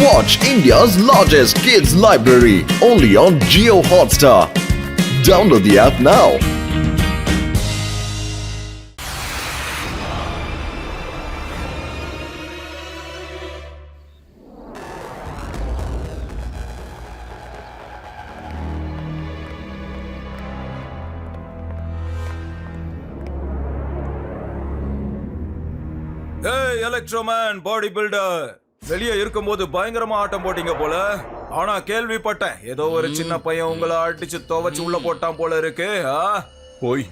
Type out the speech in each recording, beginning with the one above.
Watch India's largest kids library only on Jio Hotstar. Download the app now. Hey, Electroman, body builder. வெளியே இருக்கும்போது பயங்கரமா ஆட்டம் போட்டீங்க போல. ஆனா கேள்விப்பட்டேன் ஏதோ ஒரு சின்ன பையன் உங்களை அடிச்சு துவைச்சு உள்ள போட்டான் போல இருக்கு. போய்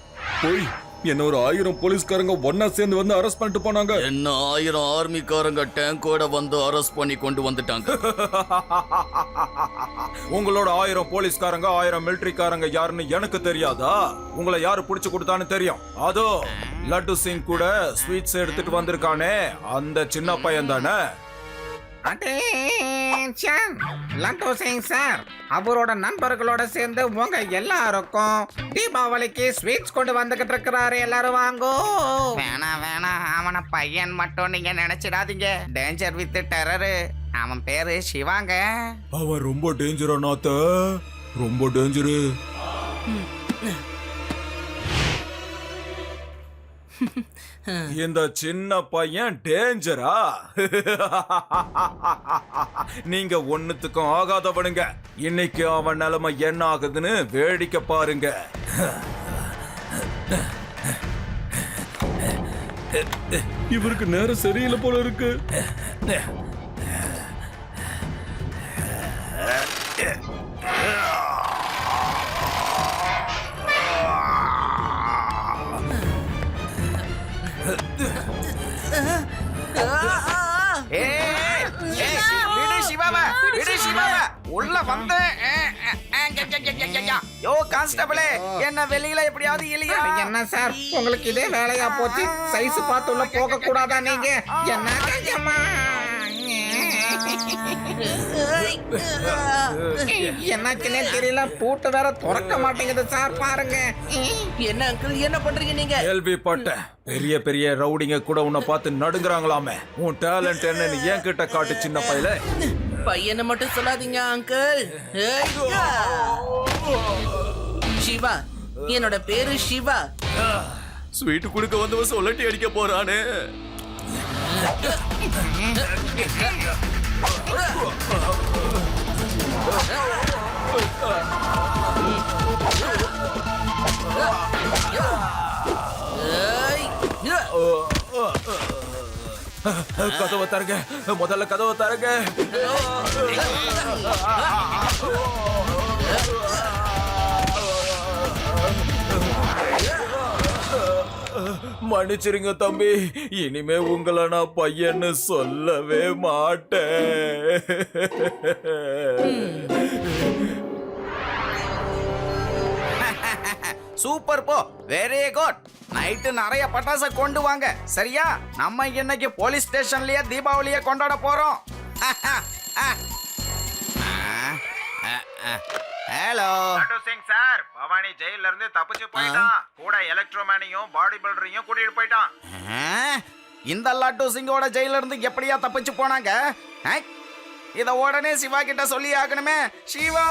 என்ன ஒரு 1000 போலீஸ்காரங்க ஒன்னா சேர்ந்து வந்து அரெஸ்ட் பண்ணிட்டு போனாங்க. என்ன 1000 ஆர்மிக்காரங்க டேங்கோட வந்து அரெஸ்ட் பண்ணி கொண்டு வந்துட்டாங்க. உங்களோட 1000 போலீஸ்காரங்க 1000 மிலிட்டரிக்காரங்க யாருன்னு எனக்கு தெரியாதா? உங்களை யாரு புடிச்சு கொடுத்தான்னு தெரியும். அதோ லட்டு சிங் கூட ஸ்வீட்ஸ் எடுத்துட்டு வந்திருக்கானே அந்த சின்ன பையன் தானே? லட்டு சிங் சார் அவரோட நண்பர்களோட சேர்ந்து உங்க எல்லாருக்கும் தீபாவளிக்கு ஸ்வீட்ஸ் கொண்டு வந்துகிட்டு இருக்கிறாரு. எல்லாரும் வாங்கோ. வேணாம் அவன பையன் மட்டும் நீங்க நினைச்சிடாதீங்க. Danger with டெரரு. அவன் பேரு சிவாங்க. அவன் ரொம்ப டேஞ்சரா நாத்த, ரொம்ப டேஞ்சரு. இந்த சின்ன பையன் டேஞ்சரா? நீங்க ஒண்ணுத்துக்கும் ஆகாதவனுங்க. இன்னைக்கு அவன் நிலைமை என்ன ஆகுதுன்னு வேடிக்கை பாருங்க. இவருக்கு நேரம் சரியில்லை போல இருக்கு. உள்ள வந்து கான்ஸ்டபிளே என்ன வெளியில எப்படியாவது இல்லையா? என்ன சார் உங்களுக்கு இதே வேலையா போச்சு? சைஸ் பார்த்து உள்ள போக கூடாதா நீங்க? என்ன என்னாச்சுன்னே தெரியல. பூட்டு வேற திறக்க மாட்டேங்குது சார். பாருங்க. என்ன அங்கிள் என்ன பண்றீங்க நீங்க? கேள்விப்பட்டேன் பெரிய பெரிய ரவுடிங்க கூட உன்னை பார்த்து நடுங்குறாங்களாமே. உன் டேலண்ட் என்னன்னு என் கிட்ட காட்டு சின்ன பையல. பையனை மட்டும் சொல்லாதீங்க அங்கிள். சிவா, என்னோட பேரு சிவா. ஸ்வீட் குடுக்க வந்தவன் சொல்லட்டி அடிக்க போறானே. கதவை தரங்க, முதல்ல கதவை தரங்க. மன்னிச்சிருங்க தம்பி, இனிமே உங்களை நான் பையன்னு சொல்லவே மாட்டேன். சூப்பர் போ, வெரி குட். நைட்டு நிறைய பட்டாசை கொண்டு வாங்க, சரியா? நம்ம இன்னைக்கு போலீஸ் ஸ்டேஷன்லயே தீபாவளியை கொண்டாட போறோம். ஹலோ லட்டு சிங் சார், பவானி ஜெயில இருந்து தப்பிச்சு போயிட்டான். கூட எலக்ட்ரோமேனையும் பாடி பில்டரையும் கூட்டிட்டு போயிட்டான். இந்த லட்டு சிங்கோட ஜெயில இருந்து எப்படியா தப்பிச்சு போனாங்க? இத உடனே சிவா கிட்ட சொல்லி ஆகணுமே. சிவா,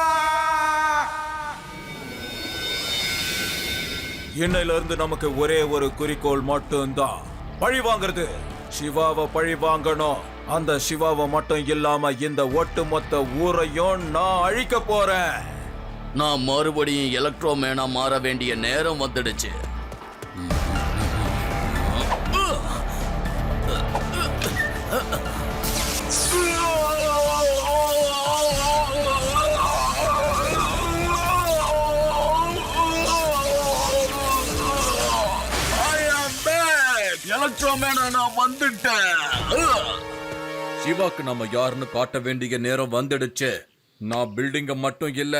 இன்னையில இருந்து நமக்கு ஒரே ஒரு குறிக்கோள் மட்டும்தான், பழி வாங்குறது. சிவாவை பழி வாங்கணும். அந்த சிவாவை மட்டும் இல்லாம இந்த ஒட்டுமொத்த ஊரையும் நான் அழிக்க போறேன். நான் மறுபடியும் எலக்ட்ரோமேனா மாற வேண்டிய நேரம் வந்துடுச்சு. எலக்ட்ரோமேனா நான் வந்துட்டேன். சிவாக்கு நம்ம யாருன்னு காட்ட வேண்டிய நேரம் வந்துடுச்சு. நான் பில்டிங்க மட்டும் இல்ல,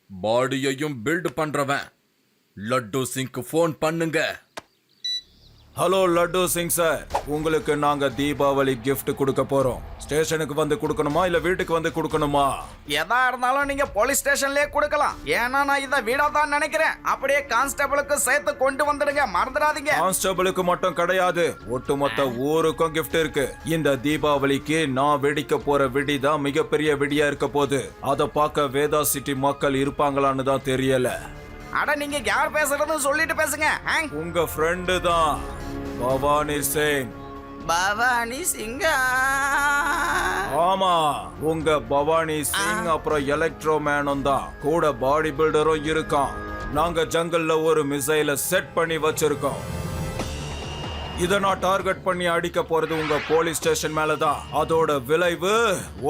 பாடியையும் பில்ட் பண்றவன். லட்டு சிங்க்கு போன் பண்ணுங்க. ஹலோ லட்டு சிங் சார், உங்களுக்கு நாங்க தீபாவளி gift கொடுக்க போறோம். ஸ்டேஷனுக்கு வந்து கொடுக்கணுமா இல்ல வீட்டுக்கு வந்து கொடுக்கணுமா? எதா இருந்தாலும் நீங்க போலீஸ் ஸ்டேஷன்லயே கொடுக்கலாம். ஏன்னா நான் இத வீடா தான் நினைக்கிறேன். அப்படியே கான்ஸ்டபிளுக்கு சேர்த்து கொண்டு வந்துடுங்க, மறந்துடாதீங்க. கான்ஸ்டபிளுக்கு மட்டும் கிடையாது, ஒட்டுமொத்த ஊருக்கும் gift இருக்கு. இந்த தீபாவளிக்கு நான் வெடிக்க போற வெடி தான் மிகப்பெரிய வெடியா இருக்க போகுது. அத பார்க்க வேதா சிட்டி மக்கள் இருப்பாங்களான்னு தான் தெரியல. அட நீங்க யார் பேசுறதுன்னு சொல்லிட்டு பேசுங்க. உங்க ஃப்ரெண்டு தான் பவானி சிங். பவானி சிங்கா? ஆமா, உங்க பவானி சிங் அப்புறம் எலக்ட்ரோ மேனும் தான், கூட பாடி பில்டரும் இருக்கான். நாங்க ஜங்கல்ல ஒரு மிசைல செட் பண்ணி வச்சிருக்கோம். இத நான் டார்கெட் பண்ணி அடிக்க போறது உங்க போலீஸ் ஸ்டேஷன் மேலதான். அதோட விளைவு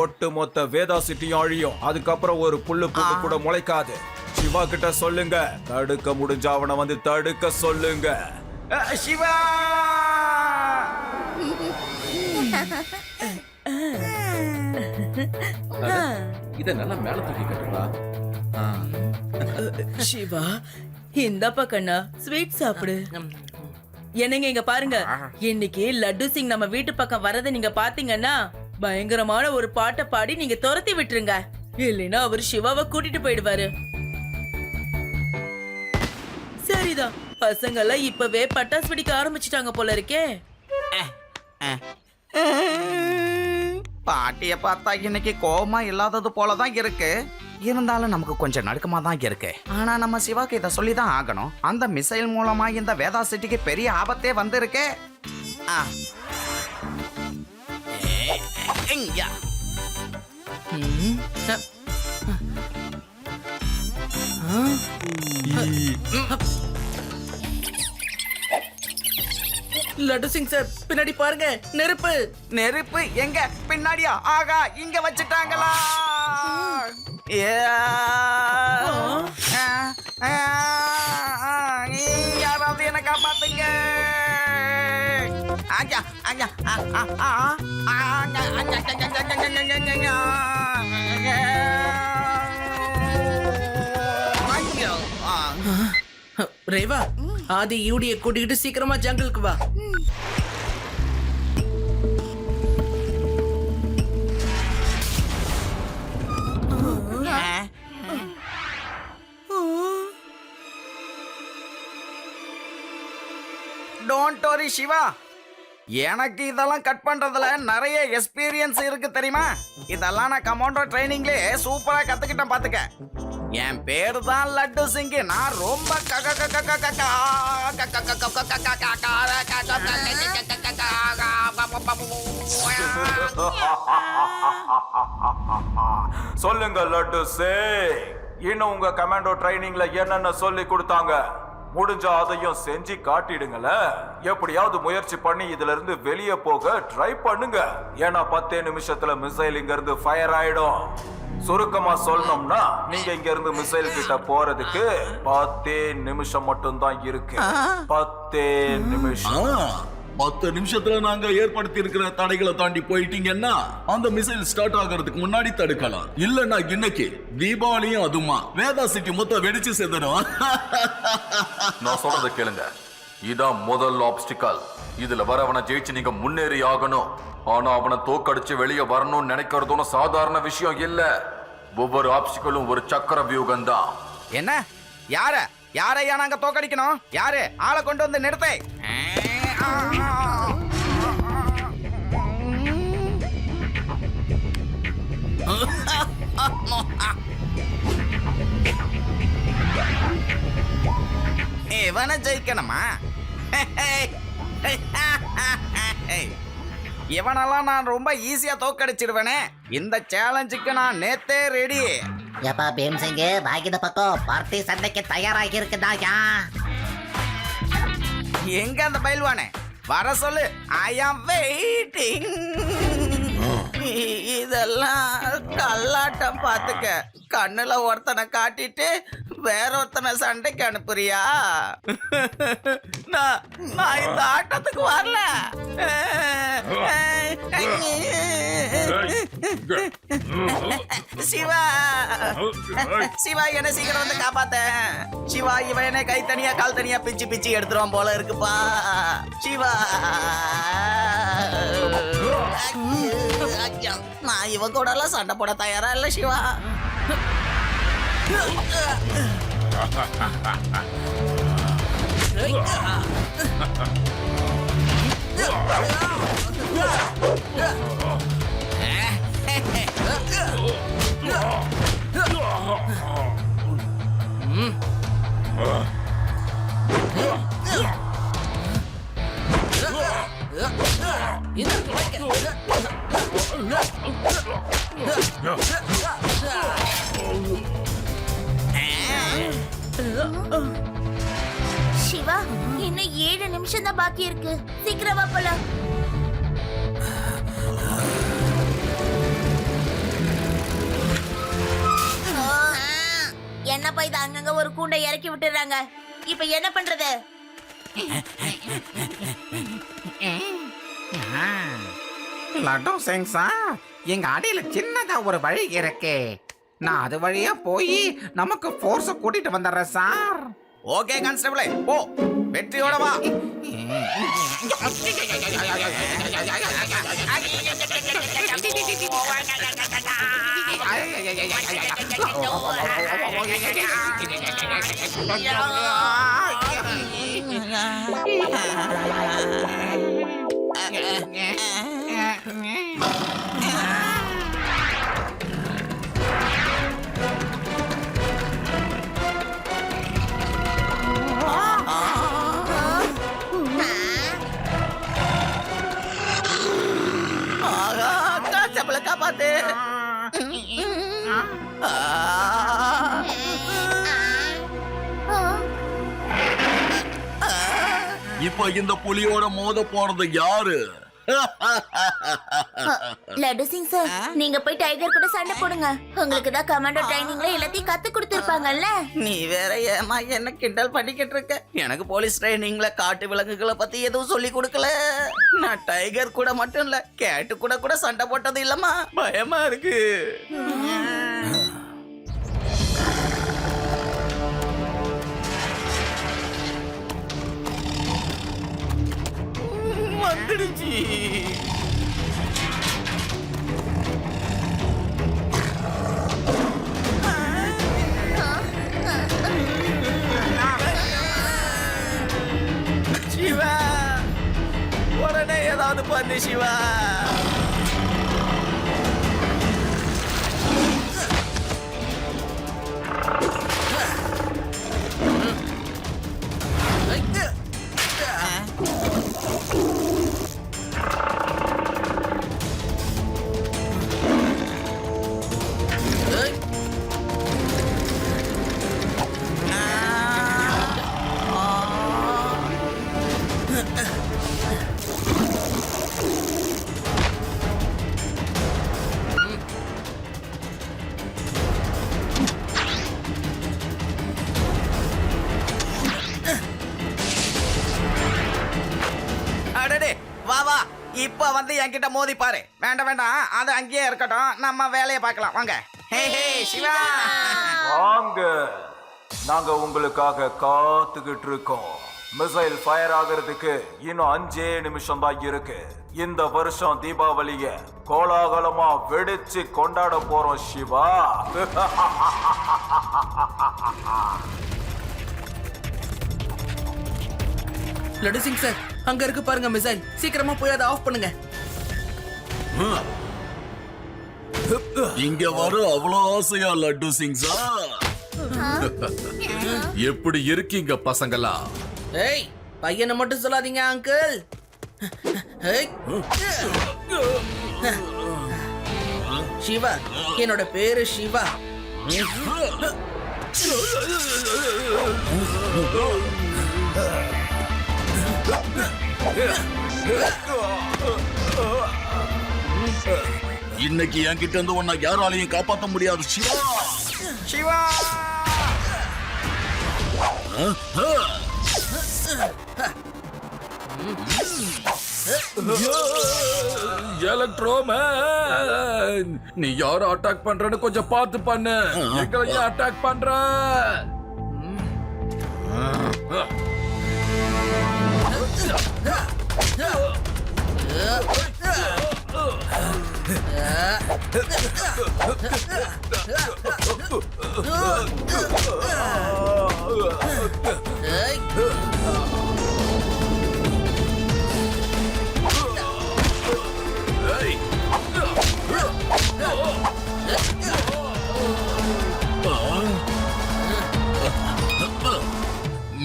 ஒட்டு மொத்த வேதா சிட்டியும் அழியும். அதுக்கப்புறம் ஒரு புல்லு கூட முளைக்காது. சிவா கிட்ட சொல்லுங்க, தடுக்க முடிஞ்ச அவனை வந்து தடுக்க சொல்லுங்க. சிவா! இத நல்லா மேல தூக்கி கட்டுறா. சிவா, இந்தப்பா கண்ணா, ஸ்வீட் சாப்பிடு. என்னங்க இங்க பாருங்க, இன்னைக்கு லட்டு சிங் நம்ம வீட்டு பக்கம் வரதை நீங்க பாத்தீங்கன்னா பயங்கரமான ஒரு பாட்டை பாடி நீங்க துரத்தி விட்டுருங்க. இல்லைன்னா அவர் சிவாவை கூட்டிட்டு போயிடுவாரு. சரிதான், பசங்க எல்லாம் இப்பவே பட்டாசு வெடிக்க ஆரம்பிச்சுட்டாங்க போல இருக்கே. பாட்டிய பார்த்தா இன்னைக்கு கோபமா இல்லாதது போலதான் இருக்கு. இருந்தாலும் நமக்கு கொஞ்சம் நடுக்கமா தான் இருக்கு. ஆனா நம்ம சிவாக்கு இதை சொல்லிதான் ஆகணும். அந்த மிசைல் மூலமா இந்த வேதா சிட்டிக்கு பெரிய ஆபத்தே வந்திருக்கு. லட்டு சிங் சார், பின்னாடி பாருங்க, நெருப்பு. நெருப்பு எங்க? பின்னாடியா? ஆகா, இங்க வச்சுட்டாங்களா? யாராவது என்ன காப்பாத்துங்க. ரேவா, ஆதி யூடிய கூட்டிக்கிட்டு சீக்கிரமா ஜங்கலுக்கு வா. டோன்ட் வரி சிவா, எனக்கு இதெல்லாம் கட் பண்றதுல நிறைய எக்ஸ்பீரியன்ஸ் இருக்கு தெரியுமா? இதெல்லாம் நான் கமாண்டோ ட்ரைனிங்லயே சூப்பரா கத்துக்கிட்டேன் பாத்துக்க. என் பேரு தான் லட்டு சிங். நான் ரொம்ப சொல்லுங்க லட்டு சிங், இன்னும் உங்க கமாண்டோ ட்ரைனிங்ல என்னென்ன சொல்லி கொடுத்தாங்க? முடிஞ்சா அதையும் செஞ்சு காட்டிடுங்கள. எப்படியாவது முயற்சி பண்ணி இதுல இருந்து வெளியே போக ட்ரை பண்ணுங்க. ஏன்னா 10 நிமிஷத்துல மிசைல் இங்க இருந்து ஃபயர் ஆயிடும். சுருக்கமா சொல்லணும்னா, நீங்க இங்க இருந்து மிசைல் கிட்ட போறதுக்கு 10 நிமிஷம் மட்டும் தான் இருக்கு. 10 நிமிஷம். 10 நிமிஷத்துல நாங்க ஏற்படுத்தி இருக்கிற தடைகளை தாண்டி போயிட்டீங்கன்னா அந்த மிசைல் ஸ்டார்ட் ஆகிறதுக்கு முன்னாடி தடுக்கலாம். இல்லன்னா இன்னைக்கு தீபாவளியும் அதுமா வேதா சிட்டி மொத்தம் வெடிச்சு செதறோம். நான் சொல்றத கேளுங்க, இதான் முதல் ஆப்ஸ்டிக்கல். இதுல வரவனை ஜெயிச்சு நீங்க முன்னேறி ஆகணும். ஆனா அவனை தோக்கடிச்சு வெளியே வரணும்னு நினைக்கிறதும் சாதாரண விஷயம் இல்ல. ஒவ்வொரு ஆப்ஸ்டிக்கலும் ஒரு சக்கர வியூகம் தான். என்ன? யாரையா நாங்க தோக்கடிக்கணும்? யாரு? ஆளை கொண்டு வந்து நிறுத்து. இவனை ஜெயிக்கணுமா? இவனெல்லாம் நான் ரொம்ப ஈஸியா தோக்கடிச்சிருவேனே. இந்த சேலஞ்சுக்கு நான் நேத்தே ரெடி. எப்பா பீம்சிங், பாக்கி பக்கம் பார்ட்டி சண்டைக்கு தயாராகி இருக்குதாயா? எங்க அந்த பயில்வானே? வர சொல்லு. ஐ ஆம் வெயிட்டிங். இதெல்லாம் கல்லாட்டம் பாத்துக்க. கண்ணுல ஒருத்தனை காட்டிட்டு வேற ஒருத்தனை சண்டைக்கு அனுப்புறியா? நான் இந்த ஆட்டத்துக்கு வரல. சிவா சிவா என்ன சீக்கிரம் வந்து காப்பாத்த. சிவா இவன் என்ன கை தனியா கால் தனியா பிச்சு பிச்சு எடுத்துருவான் போல இருக்குப்பா. சிவா நான் இவன் கூட எல்லாம் சண்டை போட தயாரா இல்ல சிவா. சிவா, இன்னும் 7 நிமிஷம் தான் பாக்கி இருக்கு. சீக்கிரமா போலாம். என்ன போய் அங்கங்க ஒரு கூண்டை இறக்கி விட்டுறாங்க. இப்ப என்ன பண்றது? லட்டு சிங் சார், எங்க அடியில சின்னதா ஒரு வழி இருக்கு. நான் அது வழியா போய் நமக்கு போர்ஸ கூட்டிட்டு வந்துடுறேன் சார். ஓகே கான்ஸ்டபிளே, போ, வெற்றியோட வா. காப்பாத்து. இப்ப இந்த புலியோட மோத போறது யாரு? லட்டு சிங் சார், நீங்க போய் டைகர் கூட சண்டை போடுங்க. உங்களுக்கு தான் கமாண்டோ ட்ரைனிங்ல எல்லாத்தையும் கத்து கொடுத்திருப்பாங்கல்ல. நீ வேற ஏமா என்ன கிண்டல் பண்ணிக்கிட்டு இருக்க? எனக்கு போலீஸ் ட்ரைனிங்ல காட்டு விலங்குகளை பத்தி எதுவும் சொல்லி கொடுக்கல. நான் டைகர் கூட மட்டும் இல்ல, கேட்டு கூட சண்டை போட்டது இல்லம்மா. பயமா இருக்கு. வந்துடுச்சு. சிவா, உடனே ஏதாவது பண்ணு சிவா. இப்ப வந்து என்கிட்ட மோதி பாரு. வேண்டாம், அது அங்கேயே இருக்கட்டும். நம்ம வேலையை பார்க்கலாம். வாங்க. ஹே சிவா, வாங்க. நாங்க உங்களுக்காக காத்துக்கிட்டு இருக்கோம். மிசைல் ஃபயர் ஆகிறதுக்கு இன்னும் 5 நிமிஷம் தான் இருக்கு. இந்த வருஷம் தீபாவளிய கோலாகலமா வெடிச்சு கொண்டாட போறோம் சிவா. லட்டு சிங் சார், அங்க இருக்கு பாருங்க மிசைல். சீக்கிரமா போய் அதை ஆஃப் பண்ணுங்க. இங்க வர அவ்வளவு ஆசையா லட்டு சிங் சார்? எப்படி இருக்கீங்க பசங்களா? ஏய், பையனை மட்டும் சொல்லாதீங்க அங்கிள். ஏய். சிவா, என்னோட பேரு சிவா. இன்னைக்கு என்கிட்ட இருந்து உன்னை யாராலையும் காப்பாற்ற முடியாது சிவா. சிவா எலக்ட்ரோமேன், நீ யார அட்டாக் பண்றன்னு கொஞ்சம் பார்த்து பண்ணு. எங்களையும் அட்டாக் பண்ற.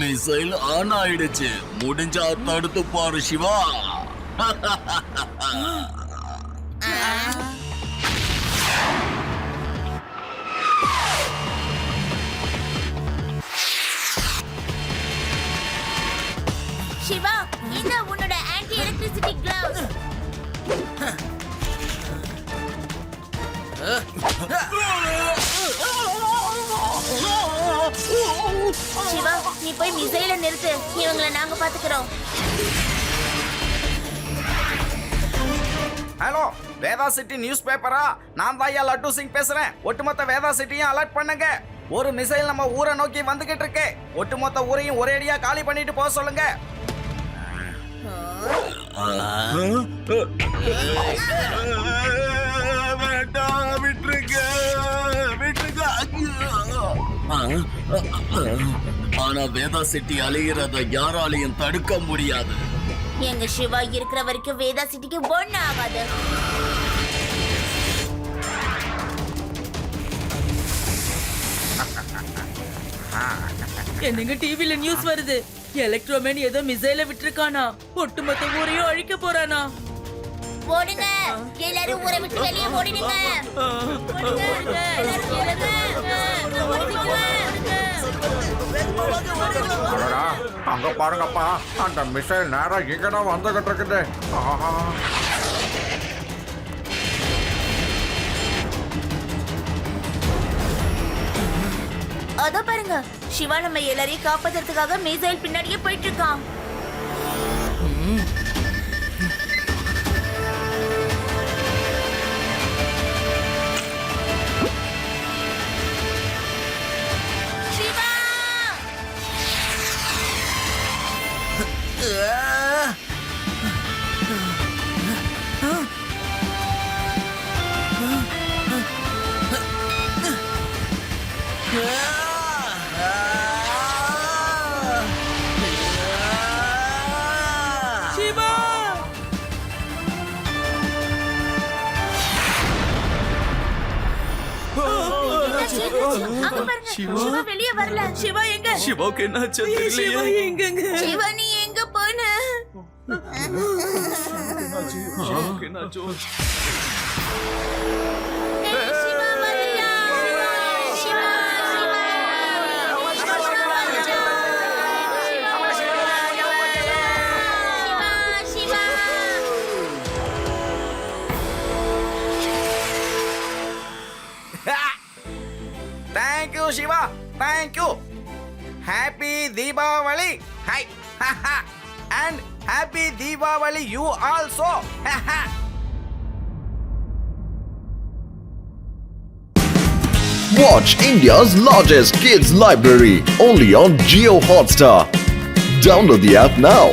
மிசைல் ஆன் ஆயிடுச்சு. முடிஞ்சா தடுத்து பாரு சிவா. சிவா, இந்த உன்னோட ஆன்டி எலக்ட்ரிசிட்டி கிளவுஸ். சிவா, நீ போய் மிசைல நிறுத்து. இவங்கள நாங்க பாத்துக்கிறோம். ஹலோ, வேதா சிட்டி நியூஸ் பேப்பரா? நான் தான் லட்டு சிங் பேசுறேன். ஒட்டுமொத்த வேதா சிட்டியும் அலர்ட் பண்ணுங்க. ஒரு மிசைல் நம்ம ஊரை நோக்கி வந்துகிட்டு இருக்கு. ஒட்டுமொத்த ஊரையும் ஒரேடியா காலி பண்ணிட்டு போக சொல்லுங்க. வேண்டாம், விட்டுருங்க, விட்டுருங்க. ஆனா வேதா சிட்டி அழிகிறத யாராலையும் தடுக்க முடியாது. எங்க சிவா இருக்கிற வரைக்கும் வேதா சிட்டிக்கு ஒண்ணு ஆகாது. என்னங்க டிவில நியூஸ் வருது. எலக்ட்ரோமேன் ஏதோ மிசைல விட்டுருக்கானா. ஒட்டுமொத்த ஊரையும் அழிக்க போறானா. ஓடுங்க, எல்லாரும் ஊரை விட்டு வெளியே ஓடிடுங்க. ஓடுங்க, எல்லாரும் அங்க பாருங்கப்பா, அந்த மிசைல் நேரம் இங்கதான் வந்துகிட்டு இருக்குது. அதோ பாருங்க, சிவா நம்ம எல்லாரையும் காப்பாத்துறதுக்காக மிசைல் பின்னாடியே போயிட்டு இருக்கான். சிவா! சிவா! அங்க பாருங்க, சிவா வெளியே வரல. சிவா எங்க? சிவாவுக்கு என்னாச்சு சிவா எங்கங்க? சிவா நீ எங்க போன? சிவாவுக்கு என்னாச்சு? சிவா வந்துட்டா. Siva, Siva. Thank you, Shiva. Thank you. Happy Deepavali. Hi. And happy Deepavali you also. Watch India's largest kids library only on Jio Hotstar. Download the app now.